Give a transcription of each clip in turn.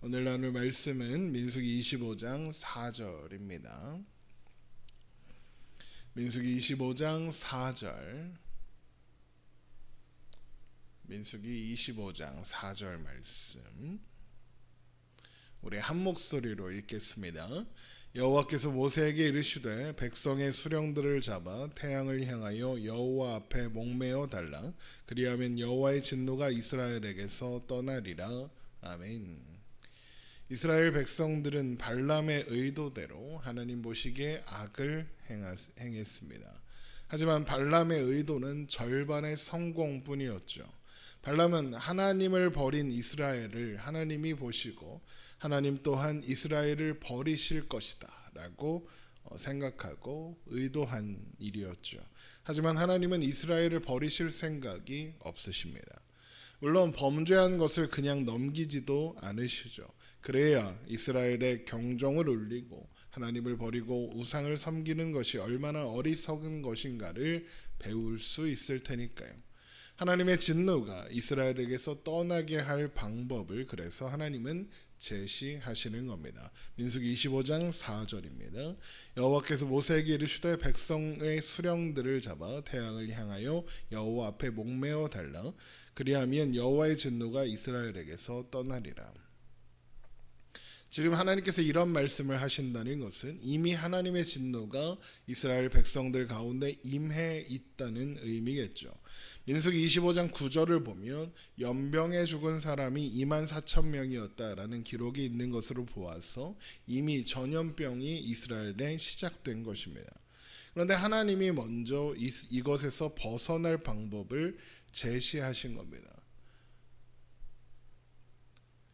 오늘 나눌 말씀은 민수기 25장 4절입니다. 민수기 25장 4절. 민수기 25장 4절 말씀. 우리 한 목소리로 읽겠습니다. 여호와께서 모세에게 이르시되 백성의 수령들을 잡아 태양을 향하여 여호와 앞에 목매어 달라. 그리하면 여호와의 진노가 이스라엘에게서 떠나리라. 아멘. 이스라엘 백성들은 발람의 의도대로 하나님 보시기에 악을 행했습니다. 하지만 발람의 의도는 절반의 성공뿐이었죠. 발람은 하나님을 버린 이스라엘을 하나님이 보시고 하나님 또한 이스라엘을 버리실 것이다 라고 생각하고 의도한 일이었죠. 하지만 하나님은 이스라엘을 버리실 생각이 없으십니다. 물론 범죄한 것을 그냥 넘기지도 않으시죠. 그래야 이스라엘의 경종을 울리고 하나님을 버리고 우상을 섬기는 것이 얼마나 어리석은 것인가를 배울 수 있을 테니까요. 하나님의 진노가 이스라엘에게서 떠나게 할 방법을 그래서 하나님은 제시하시는 겁니다. 민수기 25장 4절입니다. 여호와께서 모세에게 이르시되 백성의 수령들을 잡아 태양을 향하여 여호와 앞에 목매어 달라. 그리하면 여호와의 진노가 이스라엘에게서 떠나리라. 지금 하나님께서 이런 말씀을 하신다는 것은 이미 하나님의 진노가 이스라엘 백성들 가운데 임해 있다는 의미겠죠. 민수기 25장 9절을 보면 연병에 죽은 사람이 24,000명이었다라는 기록이 있는 것으로 보아서 이미 전염병이 이스라엘에 시작된 것입니다. 그런데 하나님이 먼저 이것에서 벗어날 방법을 제시하신 겁니다.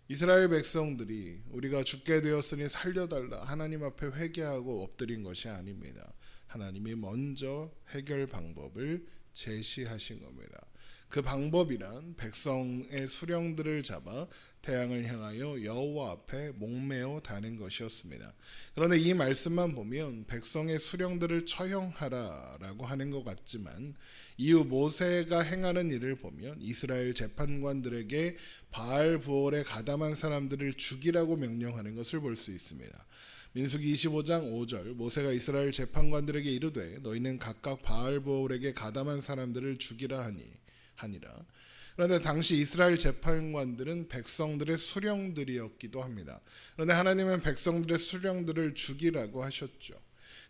이스라엘 백성들이 우리가 죽게 되었으니 살려달라 하나님 앞에 회개하고 엎드린 것이 아닙니다. 하나님이 먼저 해결 방법을 제시하신 겁니다. 그 방법이란 백성의 수령들을 잡아 태양을 향하여 여호와 앞에 목매어 다는 것이었습니다. 그런데 이 말씀만 보면 백성의 수령들을 처형하라라고 하는 것 같지만 이후 모세가 행하는 일을 보면 이스라엘 재판관들에게 바알 부올에 가담한 사람들을 죽이라고 명령하는 것을 볼 수 있습니다. 민수기 25장 5절 모세가 이스라엘 재판관들에게 이르되 너희는 각각 바알 부올에게 가담한 사람들을 죽이라 하니라. 그런데 당시 이스라엘 재판관들은 백성들의 수령들이었기도 합니다. 그런데 하나님은 백성들의 수령들을 죽이라고 하셨죠.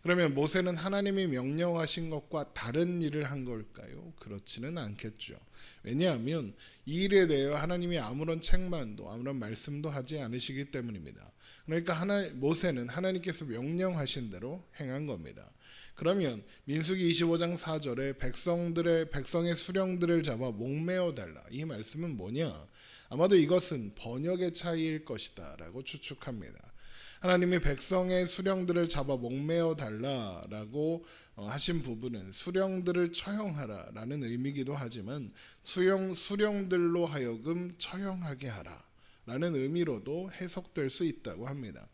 그러면 모세는 하나님이 명령하신 것과 다른 일을 한 걸까요? 그렇지는 않겠죠. 왜냐하면 이 일에 대해 하나님이 아무런 책망도 아무런 말씀도 하지 않으시기 때문입니다. 그러니까 모세는 하나님께서 명령하신 대로 행한 겁니다. 그러면 민수기 25장 4절에 백성의 수령들을 잡아 목매어 달라. 이 말씀은 뭐냐? 아마도 이것은 번역의 차이일 것이다 라고 추측합니다. 하나님이 백성의 수령들을 잡아 목매어 달라라고 하신 부분은 수령들을 처형하라 라는 의미이기도 하지만 수령들로 하여금 처형하게 하라 라는 의미로도 해석될 수 있다고 합니다.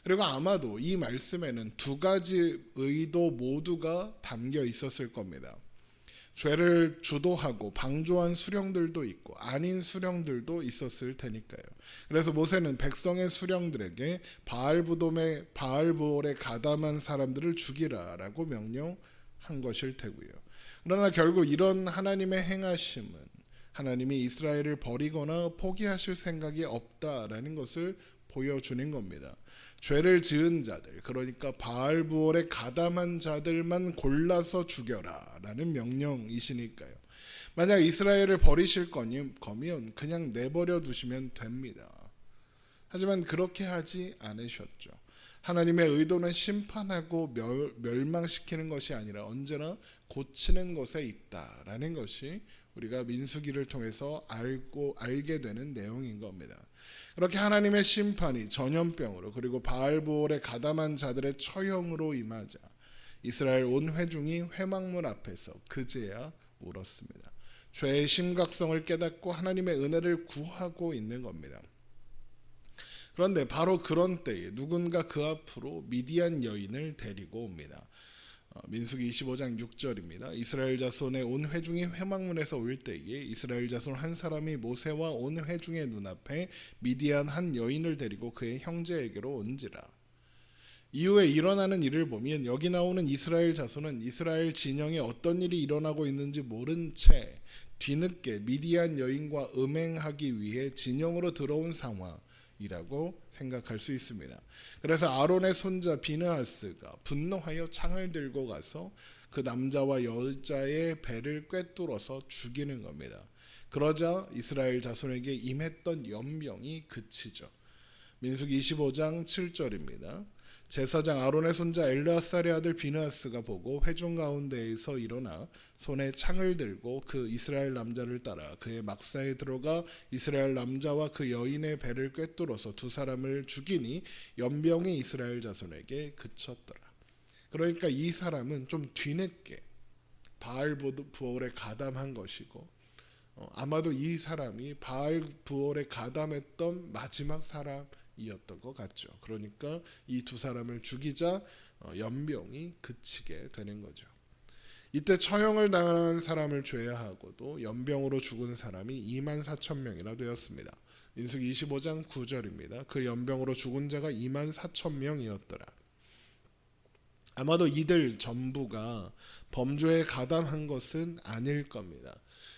그리고 아마도 이 말씀에는 두 가지 의도 모두가 담겨 있었을 겁니다. 죄를 주도하고 방조한 수령들도 있고 아닌 수령들도 있었을 테니까요. 그래서 모세는 백성의 수령들에게 바알 부올에 가담한 사람들을 죽이라라고 명령한 것일 테고요. 그러나 결국 이런 하나님의 행하심은 하나님이 이스라엘을 버리거나 포기하실 생각이 없다라는 것을 보여주는 겁니다. 죄를 지은 자들, 그러니까 바알 부올에 가담한 자들만 골라서 죽여라 라는 명령이시니까요. 만약 이스라엘을 버리실 거면 그냥 내버려 두시면 됩니다. 하지만 그렇게 하지 않으셨죠. 하나님의 의도는 심판하고 멸망시키는 것이 아니라 언제나 고치는 것에 있다라는 것이 우리가 민수기를 통해서 알게 되는 내용인 겁니다. 그렇게 하나님의 심판이 전염병으로 그리고 바알 부올에 가담한 자들의 처형으로 임하자 이스라엘 온 회중이 회막문 앞에서 그제야 울었습니다. 죄의 심각성을 깨닫고 하나님의 은혜를 구하고 있는 겁니다. 그런데 바로 그런 때에 누군가 그 앞으로 미디안 여인을 데리고 옵니다. 민수기 25장 6절입니다. 이스라엘 자손의 온 회중이 회막문에서 올 때에 이스라엘 자손 한 사람이 모세와 온 회중의 눈앞에 미디안 한 여인을 데리고 그의 형제에게로 온지라. 이후에 일어나는 일을 보면 여기 나오는 이스라엘 자손은 이스라엘 진영에 어떤 일이 일어나고 있는지 모른 채 뒤늦게 미디안 여인과 음행하기 위해 진영으로 들어온 상황이라고 생각할 수 있습니다. 그래서 아론의 손자 비느하스가 분노하여 창을 들고 가서 그 남자와 여자의 배를 꿰뚫어서 죽이는 겁니다. 그러자 이스라엘 자손에게 임했던 연병이 그치죠. 민수기 25장 7절입니다. 제사장 아론의 손자 엘르아살의 아들 비느하스가 보고 회중 가운데에서 일어나 손에 창을 들고 그 이스라엘 남자를 따라 그의 막사에 들어가 이스라엘 남자와 그 여인의 배를 꿰뚫어서 두 사람을 죽이니 연병이 이스라엘 자손에게 그쳤더라. 그러니까 이 사람은 좀 뒤늦게 바알 부올에 가담한 것이고 아마도 이 사람이 바알 부올에 가담했던 마지막 사람이었던 것 같죠. 그러니까 이 두 사람을 죽이자 연병이 그치게 되는 거죠. 이때 처형을 당한 사람을 제외하고도 연병으로 죽은 사람이 24,000명이나 되었습니다. 민수기 25장 9절입니다. 그 연병으로 죽은 자가 24,000명이었더라. 아마도 이들 전부가 범죄에 가담한 것은 아닐 겁니다.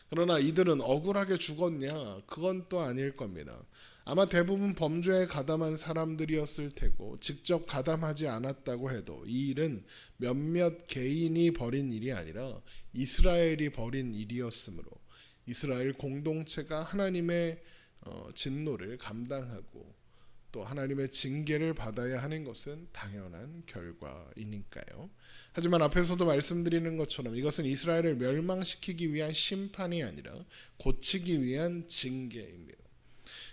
그러나 이들은 억울하게 죽었냐? 그건 또 아닐 겁니다. 아마 대부분 범죄에 가담한 사람들이었을 테고 직접 가담하지 않았다고 해도 이 일은 몇몇 개인이 벌인 일이 아니라 이스라엘이 벌인 일이었으므로 이스라엘 공동체가 하나님의 진노를 감당하고 또 하나님의 징계를 받아야 하는 것은 당연한 결과이니까요. 하지만 앞에서도 말씀드리는 것처럼 이것은 이스라엘을 멸망시키기 위한 심판이 아니라 고치기 위한 징계입니다.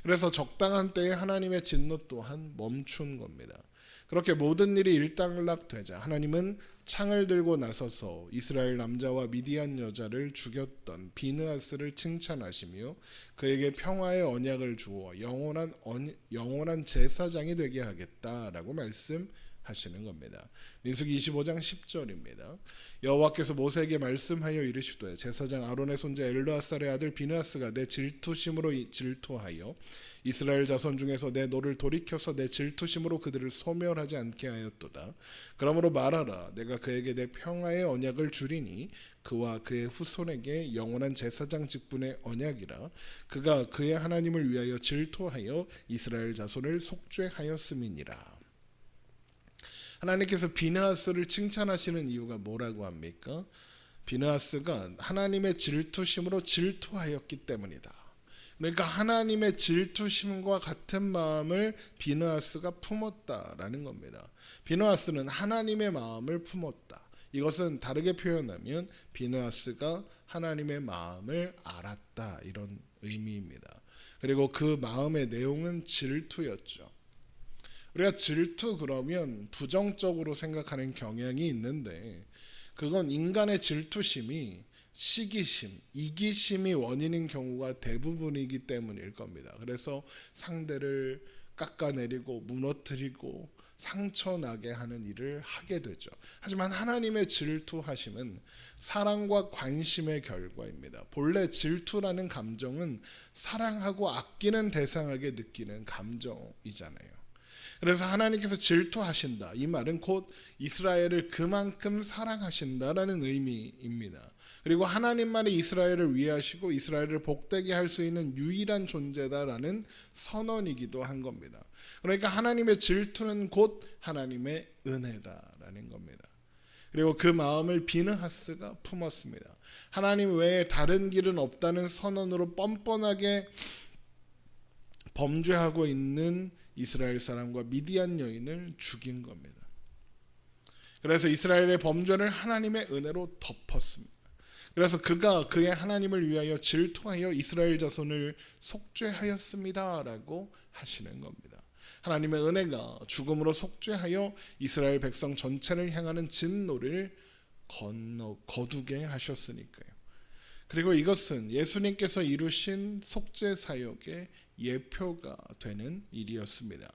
그래서 적당한 때에 하나님의 진노 또한 멈춘 겁니다. 그렇게 모든 일이 일단락되자 하나님은 창을 들고 나서서 이스라엘 남자와 미디안 여자를 죽였던 비느하스를 칭찬하시며 그에게 평화의 언약을 주어 영원한 제사장이 되게 하겠다라고 말씀하시는 겁니다. 민수기 25장 10절입니다. 여호와께서 모세에게 말씀하여 이르시되 제사장 아론의 손자 엘르아살의 아들 비느하스가 내 질투심으로 질투하여 이스라엘 자손 중에서 내 노를 돌이켜서 내 질투심으로 그들을 소멸하지 않게 하였도다. 그러므로 말하라. 내가 그에게 내 평화의 언약을 주리니 그와 그의 후손에게 영원한 제사장 직분의 언약이라. 그가 그의 하나님을 위하여 질투하여 이스라엘 자손을 속죄하였음이니라. 하나님께서 비느하스를 칭찬하시는 이유가 뭐라고 합니까? 비느하스가 하나님의 질투심으로 질투하였기 때문이다. 그러니까 하나님의 질투심과 같은 마음을 비느하스가 품었다라는 겁니다. 비느하스는 하나님의 마음을 품었다. 이것은 다르게 표현하면 비느하스가 하나님의 마음을 알았다 이런 의미입니다. 그리고 그 마음의 내용은 질투였죠. 우리가 질투 그러면 부정적으로 생각하는 경향이 있는데 그건 인간의 질투심이 시기심, 이기심이 원인인 경우가 대부분이기 때문일 겁니다. 그래서 상대를 깎아내리고 무너뜨리고 상처나게 하는 일을 하게 되죠. 하지만 하나님의 질투하심은 사랑과 관심의 결과입니다. 본래 질투라는 감정은 사랑하고 아끼는 대상에게 느끼는 감정이잖아요. 그래서 하나님께서 질투하신다. 이 말은 곧 이스라엘을 그만큼 사랑하신다라는 의미입니다. 그리고 하나님만이 이스라엘을 위하시고 이스라엘을 복되게 할 수 있는 유일한 존재다라는 선언이기도 한 겁니다. 그러니까 하나님의 질투는 곧 하나님의 은혜다라는 겁니다. 그리고 그 마음을 비느하스가 품었습니다. 하나님 외에 다른 길은 없다는 선언으로 뻔뻔하게 범죄하고 있는 이스라엘 사람과 미디안 여인을 죽인 겁니다. 그래서 이스라엘의 범죄를 하나님의 은혜로 덮었습니다. 그래서 그가 그의 하나님을 위하여 질투하여 이스라엘 자손을 속죄하였습니다라고 하시는 겁니다. 하나님의 은혜가 죽음으로 속죄하여 이스라엘 백성 전체를 향하는 진노를 거두게 하셨으니까요. 그리고 이것은 예수님께서 이루신 속죄 사역의 예표가 되는 일이었습니다.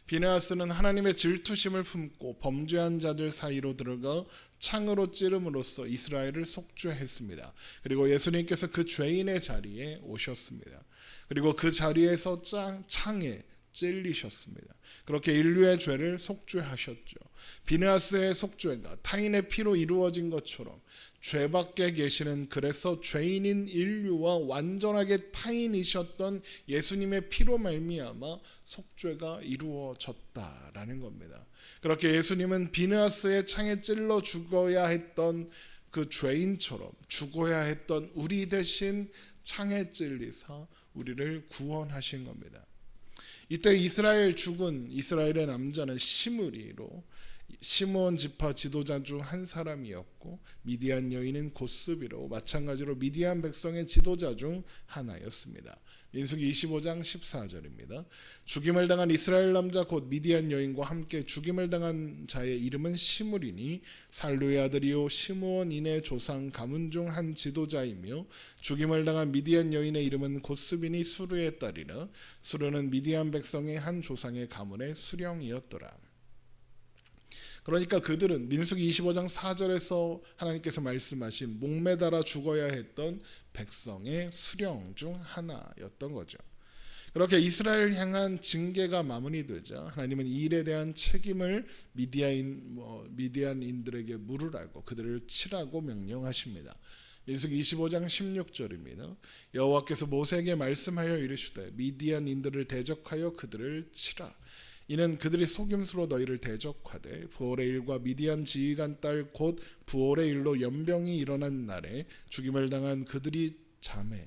비느하스는 하나님의 질투심을 품고 범죄한 자들 사이로 들어가 창으로 찌름으로써 이스라엘을 속죄했습니다. 그리고 예수님께서 그 죄인의 자리에 오셨습니다. 그리고 그 자리에서 창에 찔리셨습니다. 그렇게 인류의 죄를 속죄하셨죠. 비느하스의 속죄가 타인의 피로 이루어진 것처럼 죄밖에 계시는, 그래서 죄인인 인류와 완전하게 타인이셨던 예수님의 피로 말미암아 속죄가 이루어졌다라는 겁니다. 그렇게 예수님은 비느하스의 창에 찔러 죽어야 했던 그 죄인처럼 죽어야 했던 우리 대신 창에 찔리사 우리를 구원하신 겁니다. 이때 죽은 이스라엘의 남자는 시므리로 시므온 지파 지도자 중 한 사람이었고, 미디안 여인은 고스비로 마찬가지로 미디안 백성의 지도자 중 하나였습니다. 민수기 25장 14절입니다. 죽임을 당한 이스라엘 남자 곧 미디안 여인과 함께 죽임을 당한 자의 이름은 시므리니 살루의 아들이요 시므온인의 조상 가문 중 한 지도자이며, 죽임을 당한 미디안 여인의 이름은 고스비니 수르의 딸이라. 수르는 미디안 백성의 한 조상의 가문의 수령이었더라. 그러니까 그들은 민수기 25장 4절에서 하나님께서 말씀하신 목매달아 죽어야 했던 백성의 수령 중 하나였던 거죠. 그렇게 이스라엘을 향한 징계가 마무리되자 하나님은 이 일에 대한 책임을 미디안인들에게 물으라고, 그들을 치라고 명령하십니다. 민수기 25장 16절입니다. 여호와께서 모세에게 말씀하여 이르시되 미디안인들을 대적하여 그들을 치라. 이는 그들이 속임수로 너희를 대적하되 부올의 일과 미디안 지휘관 딸 곧 부올의 일로 연병이 일어난 날에 죽임을 당한 그들이 자매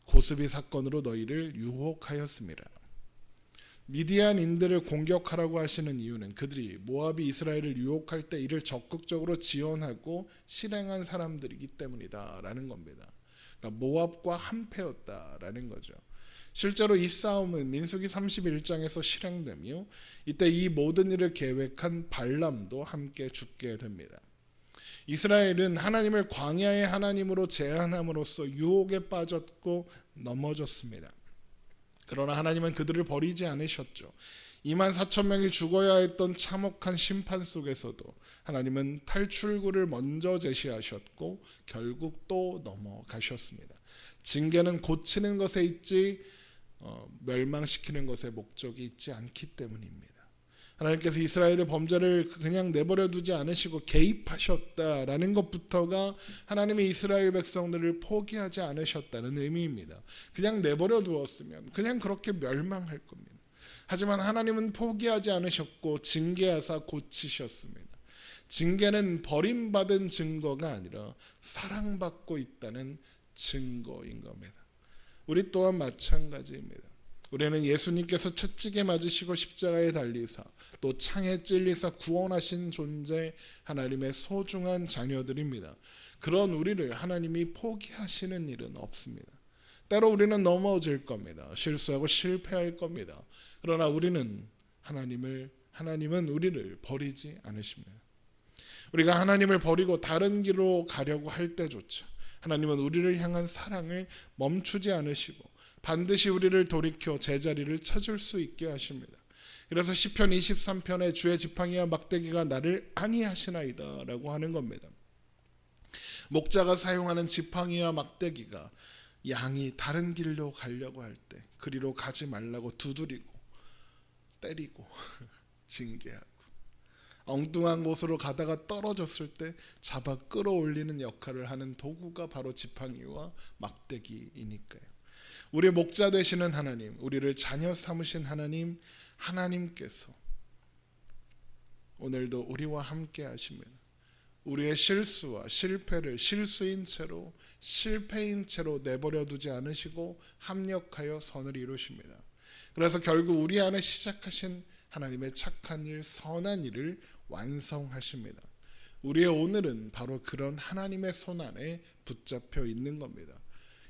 고스비 사건으로 너희를 유혹하였습니다. 미디안인들을 공격하라고 하시는 이유는 그들이 모압이 이스라엘을 유혹할 때 이를 적극적으로 지원하고 실행한 사람들이기 때문이다라는 겁니다. 그러니까 모압과 한패였다라는 거죠. 실제로 이 싸움은 민수기 31장에서 실행되며 이때 이 모든 일을 계획한 발람도 함께 죽게 됩니다. 이스라엘은 하나님을 광야의 하나님으로 제한함으로써 유혹에 빠졌고 넘어졌습니다. 그러나 하나님은 그들을 버리지 않으셨죠. 24,000명이 죽어야 했던 참혹한 심판 속에서도 하나님은 탈출구를 먼저 제시하셨고 결국 또 넘어가셨습니다. 징계는 고치는 것에 있지 멸망시키는 것에 목적이 있지 않기 때문입니다. 하나님께서 이스라엘의 범죄를 그냥 내버려 두지 않으시고 개입하셨다라는 것부터가 하나님의 이스라엘 백성들을 포기하지 않으셨다는 의미입니다. 그냥 내버려 두었으면 그냥 그렇게 멸망할 겁니다. 하지만 하나님은 포기하지 않으셨고 징계하사 고치셨습니다. 징계는 버림받은 증거가 아니라 사랑받고 있다는 증거인 겁니다. 우리 또한 마찬가지입니다. 우리는 예수님께서 채찍에 맞으시고 십자가에 달리사 또 창에 찔리사 구원하신 존재, 하나님의 소중한 자녀들입니다. 그런 우리를 하나님이 포기하시는 일은 없습니다. 때로 우리는 넘어질 겁니다. 실수하고 실패할 겁니다. 그러나 하나님은 우리를 버리지 않으십니다. 우리가 하나님을 버리고 다른 길로 가려고 할 때조차 하나님은 우리를 향한 사랑을 멈추지 않으시고 반드시 우리를 돌이켜 제자리를 찾을 수 있게 하십니다. 그래서 시편 23편에 주의 지팡이와 막대기가 나를 안위하시나이다 라고 하는 겁니다. 목자가 사용하는 지팡이와 막대기가 양이 다른 길로 가려고 할 때 그리로 가지 말라고 두드리고 때리고 징계하고, 엉뚱한 곳으로 가다가 떨어졌을 때 잡아 끌어올리는 역할을 하는 도구가 바로 지팡이와 막대기이니까요. 우리 목자 되시는 하나님, 우리를 자녀 삼으신 하나님께서 오늘도 우리와 함께 하십니다. 우리의 실수와 실패를 실수인 채로 실패인 채로 내버려 두지 않으시고 합력하여 선을 이루십니다. 그래서 결국 우리 안에 시작하신 하나님의 착한 일, 선한 일을 완성하십니다. 우리의 오늘은 바로 그런 하나님의 손 안에 붙잡혀 있는 겁니다.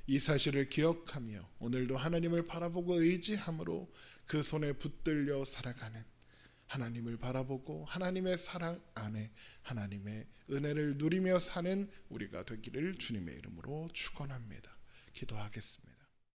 이 사실을 기억하며 오늘도 하나님을 바라보고 의지함으로 그 손에 붙들려 살아가는 하나님을 바라보고 하나님의 사랑 안에 하나님의 은혜를 누리며 사는 우리가 되기를 주님의 이름으로 축원합니다. 기도하겠습니다.